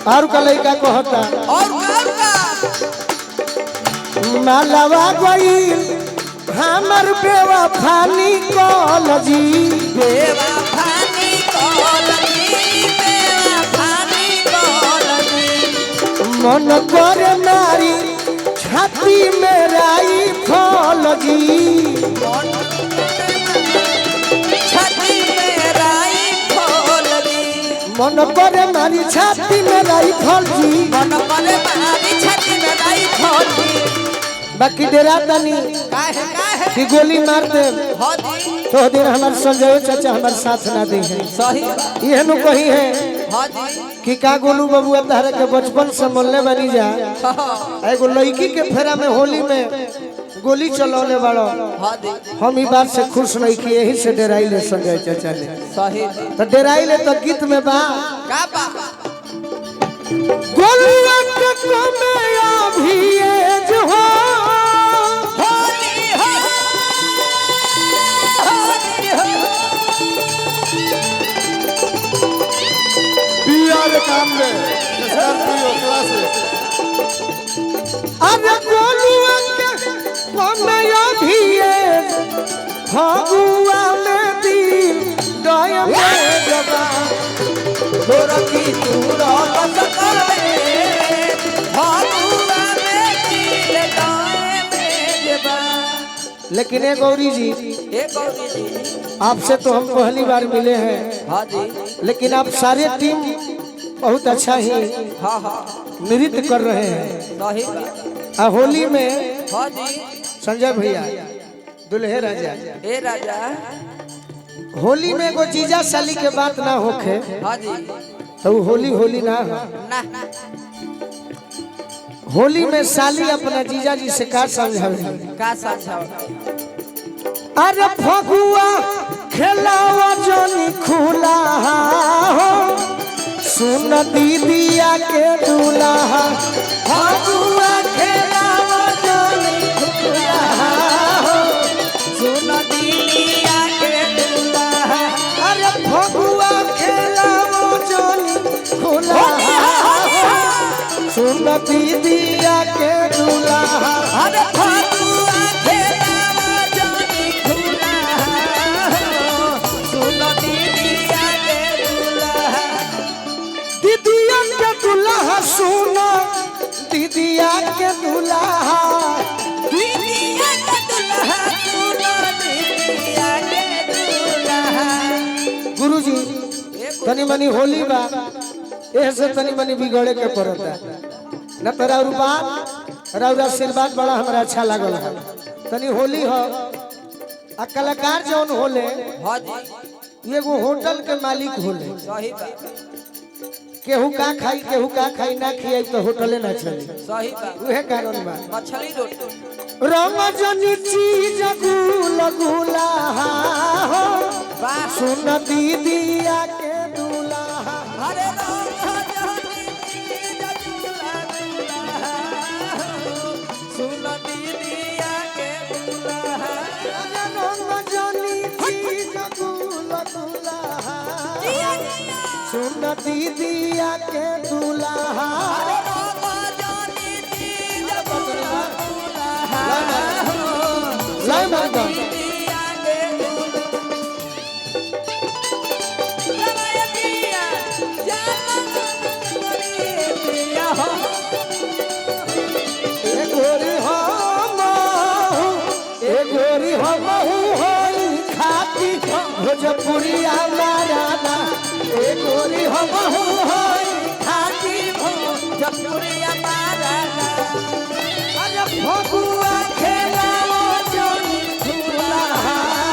और का लड़का कहता और मालवा गई हमर बेवफानी कॉलजी बेवफानी कॉलजी मन करे नारी छाती में राइफल जी मन करे मारी छाती में राइफल जी बाकी डेरा तनी कि गोली मार दे तो दिन हमारे संजय चाचा हमारे साथ ना दे ये नु कही है कि का गोलू बबुआ तहरा के बचपन से मोलने बनी जा एगो लड़की के फेरा में होली में गोली चलौने वाला हम ई बात से खुश नहीं कि यही से डेराई ले संजय चाचा ने तो डेराई ले तो गीत में बा गोलिया के कमे अभी एज हो काम में अरे गोलुआ के कमया भी फगुआ में दिल दय में जबा तोरा की तूरा करे फगुआ में दिल दय में जबा। लेकिन ए गौरी जी आपसे तो हम पहली बार मिले हैं। हाँ जी लेकिन आप सारे टीम बहुत अच्छा ही नृत्य कर रहे हैं। होली में संजय भैया दुल्हे राजा होली में एगो जीजा साली के बात ना होखे तो होली होली ना हो। होली में साली अपना जीजा जी से का समझावे अरे फगुआ खेलावा जोनी खुला हो सुन दीदिया के दूल्हा फगुआ खेलावा जोनी खुला हो सुन दीदिया के दूल्हा अरे फगुआ खेलावा जोनी खुला हो सुन दीदिया के दूल्हा अरे सुनो दीदिया के दूल्हा गुरुजी तनी मनी होली बा ऐसे तनी मनी बिगड़े के पड़ता न तोरा रूपात रौरा आशीर्वाद बड़ा हमरा अच्छा लागल है। तनी होली हो आ कलाकार जौन होले एगो होटल के मालिक होले केहू का खाई ना खियाई तो होटले ना चली उहे कारण बा मछली रोटी रंग जनी चीज गुल गुला हो सुन दीदिया के दूल्हा अरे रंग जनी चीज सुन दीदिया के दूल्हा रंग जनी चीज गुल गुला सुन दीदिया के दूल्हा लाइन मार गोरी हम खाती भोजपुरिया माराना गोरी हम